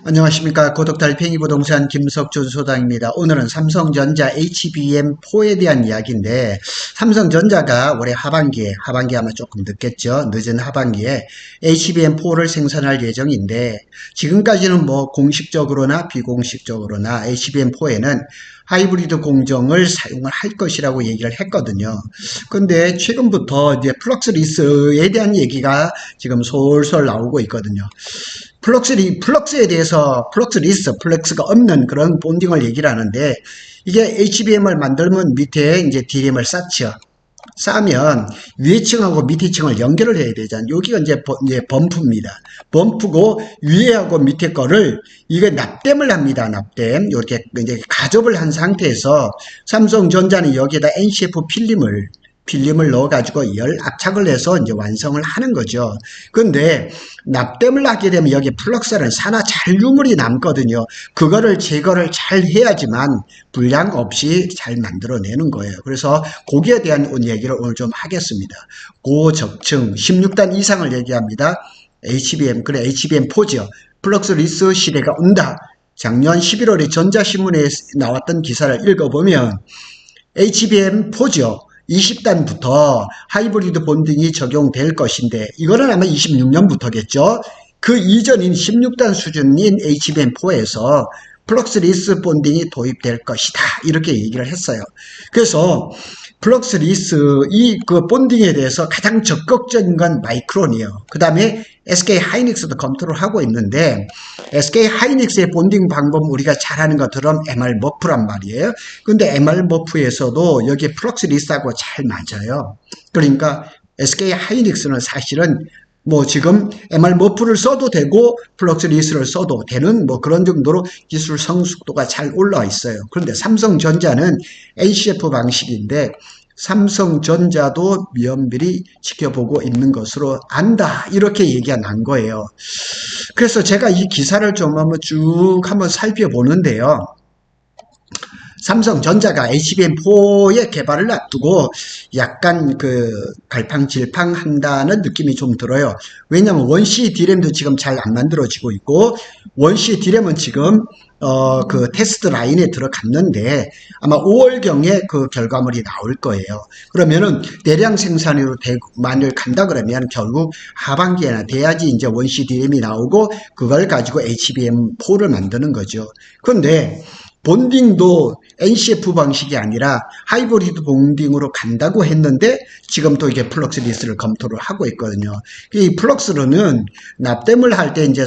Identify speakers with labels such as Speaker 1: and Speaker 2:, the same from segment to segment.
Speaker 1: 안녕하십니까. 고독달팽이 부동산 김석준 소장입니다. 오늘은 삼성전자 HBM4에 대한 이야기인데, 삼성전자가 올해 하반기에 아마 조금 늦겠죠. 늦은 하반기에 HBM4를 생산할 예정인데, 지금까지는 뭐 공식적으로나 비공식적으로나 HBM4에는 하이브리드 공정을 사용을 할 것이라고 얘기를 했거든요. 근데 최근부터 이제 플럭스리스에 대한 얘기가 지금 솔솔 나오고 있거든요. 플럭스에 대해서 플렉스가 없는 그런 본딩을 얘기를 하는데, 이게 HBM을 만들면 밑에 이제 DRAM을 쌓죠. 쌓으면 위에 층하고 밑에 층을 연결을 해야 되잖아요. 여기가 이제 범프입니다. 범프고 위에하고 밑에 거를 이게 납땜을 합니다. 납땜. 이렇게 이제 가접을 한 상태에서 삼성전자는 여기에다 NCF 필름을 넣어가지고 열 압착을 해서 이제 완성을 하는 거죠. 근데 납땜을 하게 되면 여기 플럭스는 산화 잔류물이 남거든요. 그거를 제거를 잘 해야지만 불량 없이 잘 만들어내는 거예요. 그래서 거기에 대한 얘기를 오늘 좀 하겠습니다. 고적층 16단 이상을 얘기합니다. HBM4죠. 플럭스리스 시대가 온다. 작년 11월에 전자신문에 나왔던 기사를 읽어보면 HBM4죠. 20단부터 하이브리드 본딩이 적용될 것인데, 이거는 아마 26년부터겠죠. 그 이전인 16단 수준인 HBM4에서 플럭스리스 본딩이 도입될 것이다. 이렇게 얘기를 했어요. 그래서 플럭스리스 그 본딩에 대해서 가장 적극적인 건 마이크론이에요. 그 다음에 SK 하이닉스도 검토를 하고 있는데, SK 하이닉스의 본딩 방법 우리가 잘 아는 것처럼 MR 머프란 말이에요. 근데 MR 머프에서도 여기 플럭스리스하고 잘 맞아요. 그러니까 SK 하이닉스는 사실은 뭐 지금 MR 머프를 써도 되고 플럭스리스를 써도 되는 뭐 그런 정도로 기술 성숙도가 잘 올라와 있어요. 그런데 삼성전자는 NCF 방식인데, 삼성전자도 면밀히 지켜보고 있는 것으로 안다. 이렇게 얘기가 난 거예요. 그래서 제가 이 기사를 좀 한번 쭉 한번 살펴보는데요. 삼성전자가 HBM4의 개발을 앞두고 약간 갈팡질팡 한다는 느낌이 좀 들어요. 왜냐하면 원시 D램도 지금 잘 안 만들어지고 있고, 원시 D램은 지금 그 테스트 라인에 들어갔는데 아마 5월경에 그 결과물이 나올 거예요. 그러면은 대량 생산으로 만일 간다 그러면 결국 하반기에나 돼야지 이제 원시 D램이 나오고 그걸 가지고 HBM4를 만드는 거죠. 그런데 본딩도 NCF 방식이 아니라 하이브리드 본딩으로 간다고 했는데 지금 또 이게 플럭스리스를 검토를 하고 있거든요. 이 플럭스로는 납땜을 할 때 이제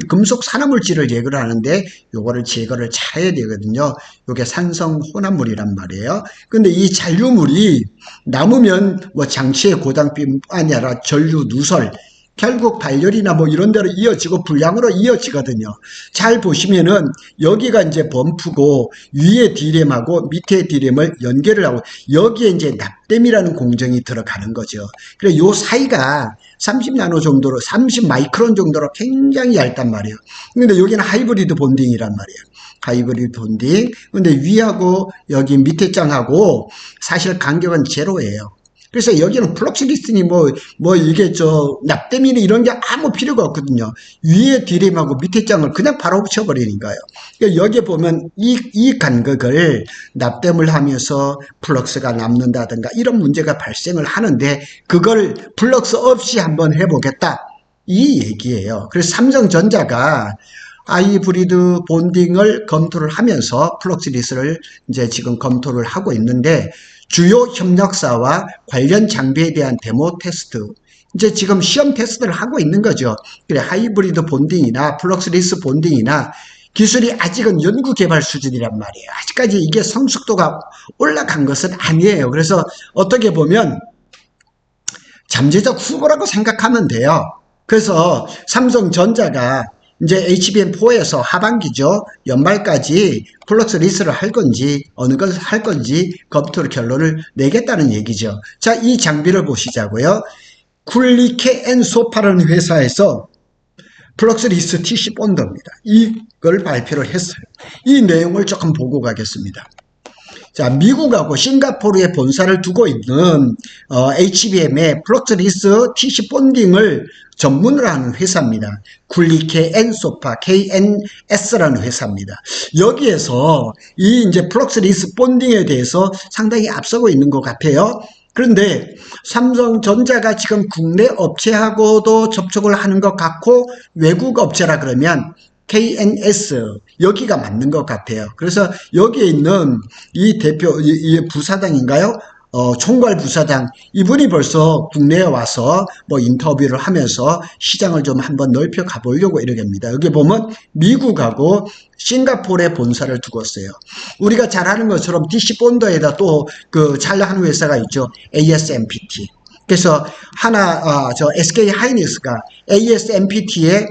Speaker 1: 금속 산화물질을 제거를 하는데 요거를 제거를 잘 해야 되거든요. 요게 산성 혼합물이란 말이에요. 근데 이 잔류물이 남으면 뭐 장치의 고장뿐 아니라 전류 누설, 결국 발열이나 뭐 이런 데로 이어지고 불량으로 이어지거든요. 잘 보시면은 여기가 이제 범프고 위에 D램하고 밑에 D램을 연결을 하고 여기에 이제 납땜이라는 공정이 들어가는 거죠. 그래서 요 사이가 30나노 정도로 30 마이크론 정도로 굉장히 얇단 말이에요. 근데 여기는 하이브리드 본딩이란 말이에요. 하이브리드 본딩. 근데 위하고 여기 밑에 장하고 사실 간격은 제로예요. 그래서 여기는 플럭스리스니 이게 납땜이니 이런 게 아무 필요가 없거든요. 위에 D램하고 밑에 장을 그냥 바로 붙여버리니까요. 그러니까 여기에 보면 이 간격을 납땜을 하면서 플럭스가 남는다든가 이런 문제가 발생을 하는데 그걸 플럭스 없이 한번 해보겠다. 이 얘기예요. 그래서 삼성전자가 하이브리드 본딩을 검토를 하면서 플럭스리스를 이제 지금 검토를 하고 있는데 주요 협력사와 관련 장비에 대한 데모 테스트, 이제 지금 시험 테스트를 하고 있는 거죠. 그래, 하이브리드 본딩이나 플럭스리스 본딩이나 기술이 아직은 연구 개발 수준이란 말이에요. 아직까지 이게 성숙도가 올라간 것은 아니에요. 그래서 어떻게 보면 잠재적 후보라고 생각하면 돼요. 그래서 삼성전자가 이제 HBM4에서 하반기죠. 연말까지 플럭스리스를 할 건지 어느 것을 할 건지 검토를 결론을 내겠다는 얘기죠. 자, 이 장비를 보시자고요. 쿨리케 앤 소파라는 회사에서 플럭스리스 TC 본드입니다. 이걸 발표를 했어요. 이 내용을 조금 보고 가겠습니다. 자, 미국하고 싱가포르에 본사를 두고 있는 HBM의 플럭스리스 TC 본딩을 전문으로 하는 회사입니다. 굴리케 엔소파 KNS라는 회사입니다. 여기에서 이 이제 플럭스리스 본딩에 대해서 상당히 앞서고 있는 것 같아요. 그런데 삼성전자가 지금 국내 업체하고도 접촉을 하는 것 같고 외국 업체라 그러면 KNS 여기가 맞는 것 같아요. 그래서 여기에 있는 이 대표 이 부사장인가요? 총괄 부사장 이분이 벌써 국내에 와서 뭐 인터뷰를 하면서 시장을 좀 한번 넓혀 가보려고 이러겠습니다. 여기 보면 미국하고 싱가포르에 본사를 두고 있어요. 우리가 잘 아는 것처럼 DC 본더에다 또 그 잘 하는 회사가 있죠. ASMPT. 그래서 저 SK 하이닉스가 ASMPT에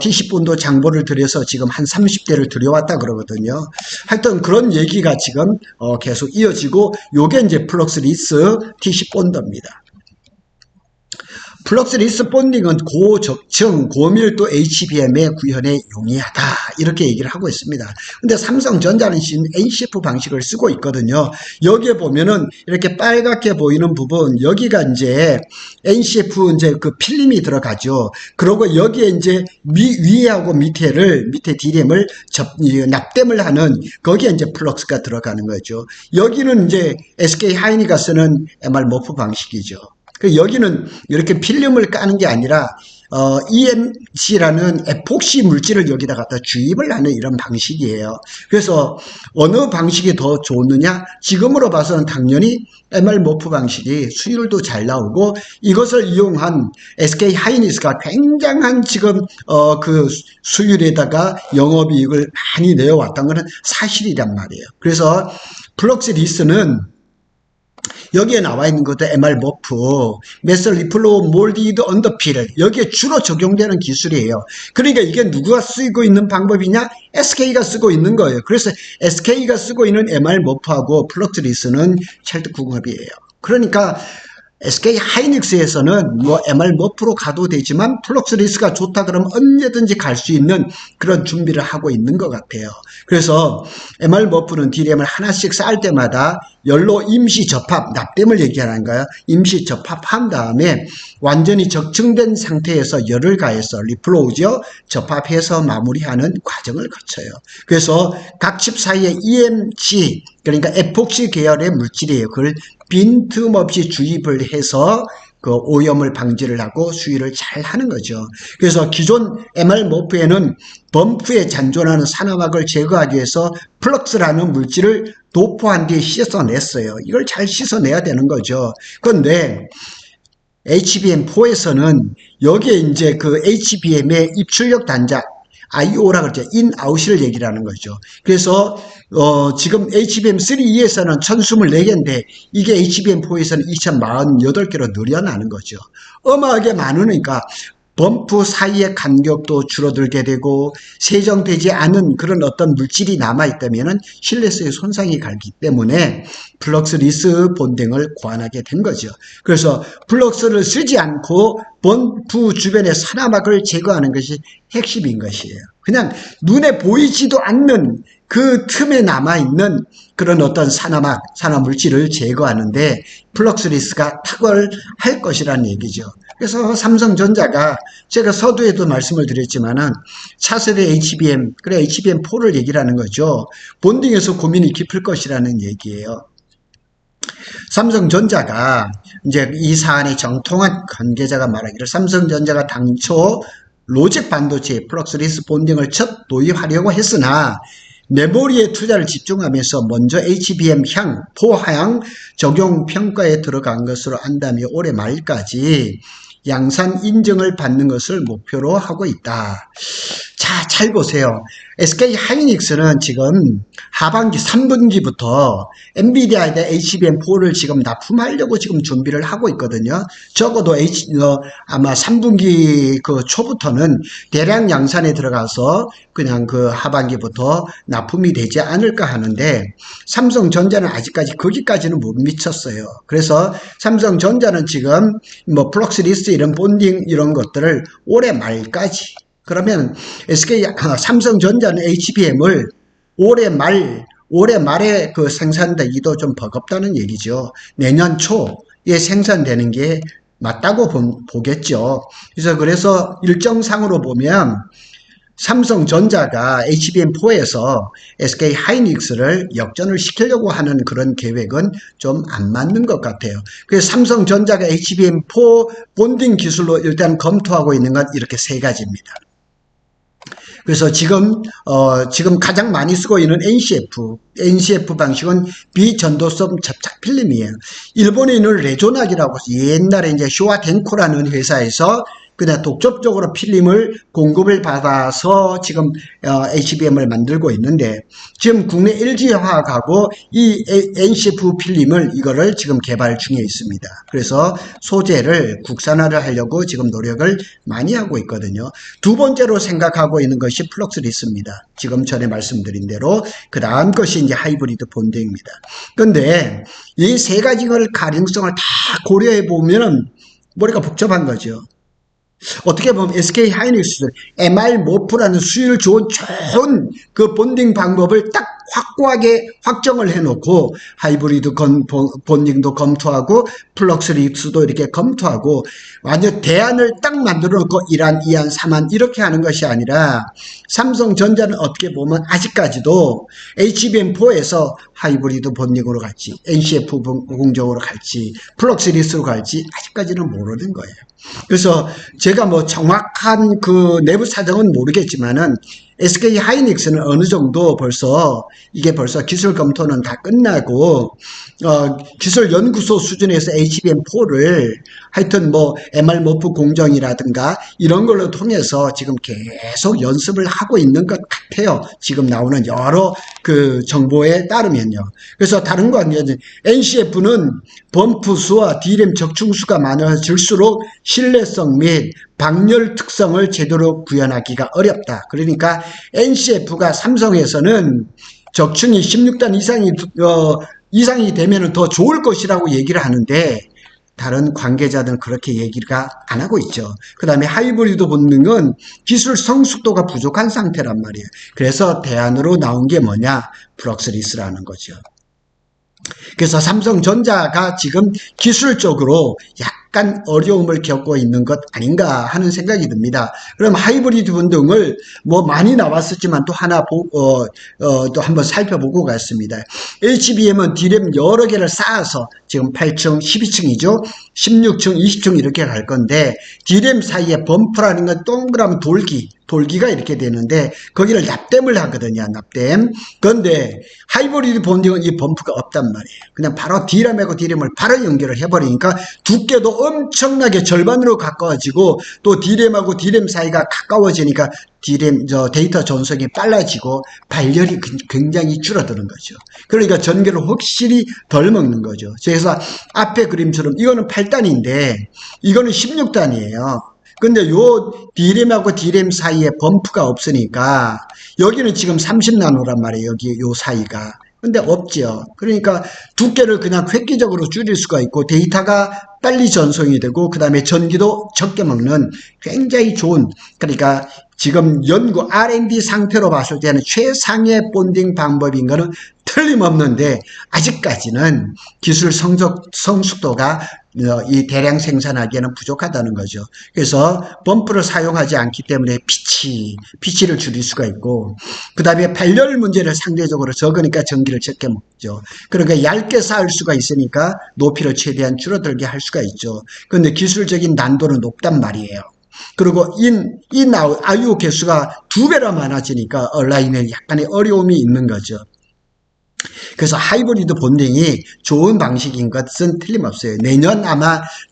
Speaker 1: TC본도 장보를 들여서 지금 한 30대를 들여왔다 그러거든요. 하여튼 그런 얘기가 지금 계속 이어지고 요게 이제 플럭스리스 TC본더입니다. 플럭스리스 본딩은 고적층, 고밀도 HBM의 구현에 용이하다 이렇게 얘기를 하고 있습니다. 근데 삼성전자는 지금 NCF 방식을 쓰고 있거든요. 여기에 보면은 이렇게 빨갛게 보이는 부분 여기가 이제 NCF 이제 그 필름이 들어가죠. 그리고 여기에 이제 위에하고 밑에 D램을 납땜을 하는 거기에 이제 플럭스가 들어가는 거죠. 여기는 이제 SK 하이닉가 쓰는 MR 머프 방식이죠. 여기는 이렇게 필름을 까는 게 아니라 EMC라는 에폭시 물질을 여기다 갖다 주입을 하는 이런 방식이에요. 그래서 어느 방식이 더 좋느냐? 지금으로 봐서는 당연히 MR 머프 방식이 수율도 잘 나오고 이것을 이용한 SK 하이닉스가 굉장한 지금 그 수율에다가 영업이익을 많이 내어왔던 것은 사실이란 말이에요. 그래서 플럭스리스는 여기에 나와 있는 것도 MR 머프, 메설 리플로 몰디드 언더필 여기에 주로 적용되는 기술이에요. 그러니까 이게 누가 쓰고 있는 방법이냐? SK가 쓰고 있는 거예요. 그래서 SK가 쓰고 있는 MR 머프하고 플럭스리스는 찰떡궁합이에요. 그러니까 SK 하이닉스에서는 뭐 MR 머프로 가도 되지만 플럭스리스가 좋다 그러면 언제든지 갈 수 있는 그런 준비를 하고 있는 것 같아요. 그래서 MR 머프는 D램을 하나씩 쌓을 때마다 열로 임시 접합, 납땜을 얘기하는 거예요. 임시 접합한 다음에 완전히 적층된 상태에서 열을 가해서 리플로우죠. 접합해서 마무리하는 과정을 거쳐요. 그래서 각 칩 사이에 EMC, 그러니까 에폭시 계열의 물질이에요. 그걸 빈틈없이 주입을 해서 그 오염을 방지를 하고 수위를 잘 하는 거죠. 그래서 기존 MR 머프에는 범프에 잔존하는 산화막을 제거하기 위해서 플럭스라는 물질을 도포한 뒤에 씻어냈어요. 이걸 잘 씻어내야 되는 거죠. 그런데 HBM4에서는 여기에 이제 그 HBM의 입출력 단자 IO라 그러죠. 인, 아웃을 얘기를 하는 거죠. 그래서 지금 HBM3E에서는 1024개인데 이게 HBM4에서는 2048개로 늘어나는 거죠. 어마하게 많으니까 범프 사이의 간격도 줄어들게 되고 세정되지 않은 그런 어떤 물질이 남아있다면 실내스에 손상이 가기 때문에 플럭스리스 본딩을 고안하게 된 거죠. 그래서 플럭스를 쓰지 않고 범프 주변의 산화막을 제거하는 것이 핵심인 것이에요. 그냥 눈에 보이지도 않는 그 틈에 남아있는 그런 어떤 산화물질을 제거하는데 플럭스리스가 탁월할 것이라는 얘기죠. 그래서 삼성전자가 제가 서두에도 말씀을 드렸지만은 차세대 HBM, 그래 HBM4를 얘기를 하는 거죠. 본딩에서 고민이 깊을 것이라는 얘기예요. 삼성전자가 이제 이 사안의 정통한 관계자가 말하기를 삼성전자가 당초 로직 반도체 플럭스리스 본딩을 첫 도입하려고 했으나 메모리에 투자를 집중하면서 먼저 HBM향, 포하향 적용 평가에 들어간 것으로 안다며 올해 말까지 양산 인증을 받는 것을 목표로 하고 있다. 자, 잘 보세요. SK 하이닉스는 지금 하반기 3분기부터 엔비디아에 대한 HBM4를 지금 납품하려고 지금 준비를 하고 있거든요. 적어도 아마 3분기 그 초부터는 대량 양산에 들어가서 그냥 그 하반기부터 납품이 되지 않을까 하는데 삼성전자는 아직까지 거기까지는 못 미쳤어요. 그래서 삼성전자는 지금 뭐 플럭스리스 이런 본딩 이런 것들을 올해 말까지 그러면 삼성전자는 HBM을 올해 말 올해 말에 그 생산되기도 좀 버겁다는 얘기죠. 내년 초에 생산되는 게 맞다고 보겠죠. 그래서 일정상으로 보면 삼성전자가 HBM4에서 SK 하이닉스를 역전을 시키려고 하는 그런 계획은 좀 안 맞는 것 같아요. 그래서 삼성전자가 HBM4 본딩 기술로 일단 검토하고 있는 건 이렇게 세 가지입니다. 그래서 지금 가장 많이 쓰고 있는 NCF 방식은 비전도성 접착 필름이에요. 일본에 있는 레조낙이라고 옛날에 이제 쇼와 덴코라는 회사에서 그냥 독점적으로 필름을 공급을 받아서 지금 HBM을 만들고 있는데, 지금 국내 LG화학하고 이 NCF 필름을 이거를 지금 개발 중에 있습니다. 그래서 소재를 국산화를 하려고 지금 노력을 많이 하고 있거든요. 두 번째로 생각하고 있는 것이 플럭스리스입니다. 지금 전에 말씀드린 대로 그 다음 것이 이제 하이브리드 본딩입니다. 근데 이 세 가지를 가능성을 다 고려해 보면 머리가 복잡한 거죠. 어떻게 보면 SK 하이닉스 MR 모프라는 수율 좋은 그 본딩 방법을 딱 확고하게 확정을 해놓고 하이브리드 본딩도 검토하고 플럭스리스도 이렇게 검토하고 완전 대안을 딱 만들어 놓고 1안, 2안, 3안 이렇게 하는 것이 아니라, 삼성전자는 어떻게 보면 아직까지도 HBM4에서 하이브리드 본딩으로 갈지, NCF 공정으로 갈지, 플럭스리스로 갈지 아직까지는 모르는 거예요. 그래서 제가 뭐 정확한 그 내부 사정은 모르겠지만은 SK 하이닉스는 어느 정도 이게 벌써 기술 검토는 다 끝나고 기술 연구소 수준에서 HBM4를 하여튼 뭐 MR 모프 공정이라든가 이런 걸로 통해서 지금 계속 연습을 하고 있는 것 같아요. 지금 나오는 여러 그 정보에 따르면요. 그래서 다른 거 아니에요. NCF는 범프 수와 D램 적충수가 많아질수록 신뢰성 및 방열 특성을 제대로 구현하기가 어렵다. 그러니까 NCF가 삼성에서는 적충이 16단 이상이 되면 더 좋을 것이라고 얘기를 하는데, 다른 관계자들은 그렇게 얘기가 안 하고 있죠. 그 다음에 하이브리드 본능은 기술 성숙도가 부족한 상태란 말이에요. 그래서 대안으로 나온 게 뭐냐? 플럭스리스라는 거죠. 그래서 삼성전자가 지금 기술적으로 약간 어려움을 겪고 있는 것 아닌가 하는 생각이 듭니다. 그럼 하이브리드 본등을 뭐 많이 나왔었지만 또 하나 또 한번 살펴보고 갔습니다. HBM은 D램 여러 개를 쌓아서 지금 8층, 12층이죠. 16층, 20층 이렇게 갈 건데, D램 사이에 범프라는 건 동그란 돌기가 이렇게 되는데 거기를 납땜을 하거든요. 납땜. 그런데 하이브리드 본딩은 이 범프가 없단 말이에요. 그냥 바로 D램하고 D램을 바로 연결을 해버리니까 두께도 엄청나게 절반으로 가까워지고, 또 D램하고 D램 사이가 가까워지니까 데이터 전송이 빨라지고 발열이 굉장히 줄어드는 거죠. 그러니까 전기를 확실히 덜 먹는 거죠. 그래서 앞에 그림처럼 이거는 8단인데 이거는 16단이에요. 근데 요 D램하고 D램 사이에 범프가 없으니까 여기는 지금 30나노란 말이에요. 여기 요 사이가. 근데 없죠. 그러니까 두께를 그냥 획기적으로 줄일 수가 있고 데이터가 빨리 전송이 되고 그다음에 전기도 적게 먹는 굉장히 좋은, 그러니까 지금 연구 R&D 상태로 봤을 때는 최상의 본딩 방법인 거는 틀림없는데 아직까지는 기술 성숙도가 이 대량 생산하기에는 부족하다는 거죠. 그래서 범프를 사용하지 않기 때문에 피치를 줄일 수가 있고, 그 다음에 발열 문제를 상대적으로 적으니까 전기를 적게 먹죠. 그러니까 얇게 쌓을 수가 있으니까 높이를 최대한 줄어들게 할 수가 있죠. 그런데 기술적인 난도는 높단 말이에요. 그리고 IO 개수가 2배나 많아지니까 온라인에 약간의 어려움이 있는 거죠. 그래서 하이브리드 본딩이 좋은 방식인 것은 틀림없어요.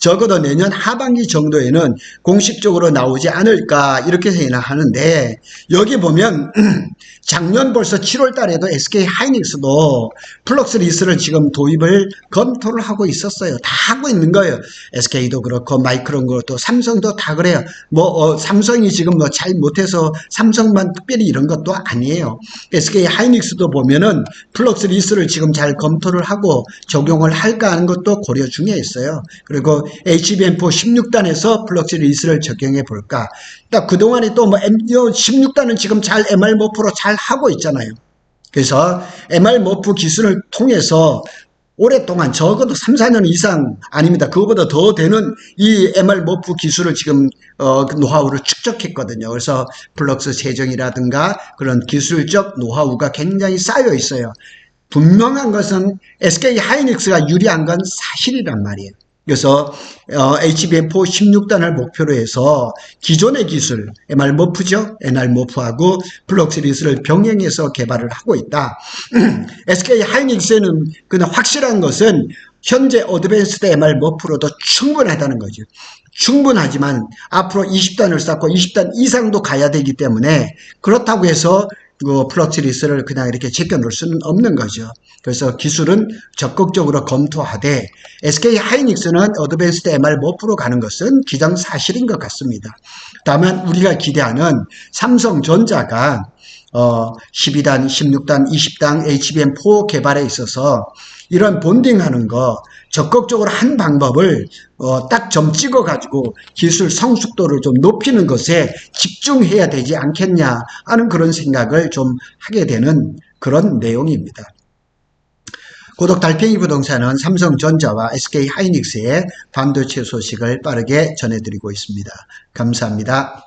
Speaker 1: 적어도 내년 하반기 정도에는 공식적으로 나오지 않을까 이렇게 생각하는데, 여기 보면 작년 벌써 7월 달에도 SK 하이닉스도 플럭스리스를 지금 도입을 검토를 하고 있었어요. 다 하고 있는 거예요. SK도 그렇고 마이크론 그렇고 삼성도 다 그래요. 삼성이 지금 잘 못해서 삼성만 특별히 이런 것도 아니에요. SK 하이닉스도 보면은 플럭스리스를 지금 잘 검토를 하고 적용을 할까 하는 것도 고려 중에 있어요. 그리고 HBM4 16단에서 플럭스리스를 적용해 볼까. 그동안에 또 16단은 지금 잘 MR 모프로 잘 하고 있잖아요. 그래서 MR-MOF 기술을 통해서 오랫동안 적어도 3, 4년 이상 아닙니다. 그거보다 더 되는 이 MR-MOF 기술을 지금 그 노하우를 축적했거든요. 그래서 플럭스 세정이라든가 그런 기술적 노하우가 굉장히 쌓여 있어요. 분명한 것은 SK 하이닉스가 유리한 건 사실이란 말이에요. 그래서 HBM4 16단을 목표로 해서 기존의 기술, MR-MOF죠. NR-MOF하고 플럭스리스를 병행해서 개발을 하고 있다. SK 하이닉스에는 그냥 확실한 것은 현재 어드밴스드 MR-MOF로도 충분하다는 거죠. 충분하지만 앞으로 20단을 쌓고 20단 이상도 가야 되기 때문에 그렇다고 해서 그 플럭스리스를 그냥 이렇게 제껴놓을 수는 없는 거죠. 그래서 기술은 적극적으로 검토하되 SK 하이닉스는 어드밴스드 MR-MOF로 가는 것은 기정사실인 것 같습니다. 다만 우리가 기대하는 삼성전자가 12단, 16단, 20단 HBM4 개발에 있어서 이런 본딩하는 거 적극적으로 한 방법을 딱 점 찍어 가지고 기술 성숙도를 좀 높이는 것에 집중해야 되지 않겠냐 하는 그런 생각을 좀 하게 되는 그런 내용입니다. 고독 달팽이 부동산은 삼성전자와 SK 하이닉스의 반도체 소식을 빠르게 전해드리고 있습니다. 감사합니다.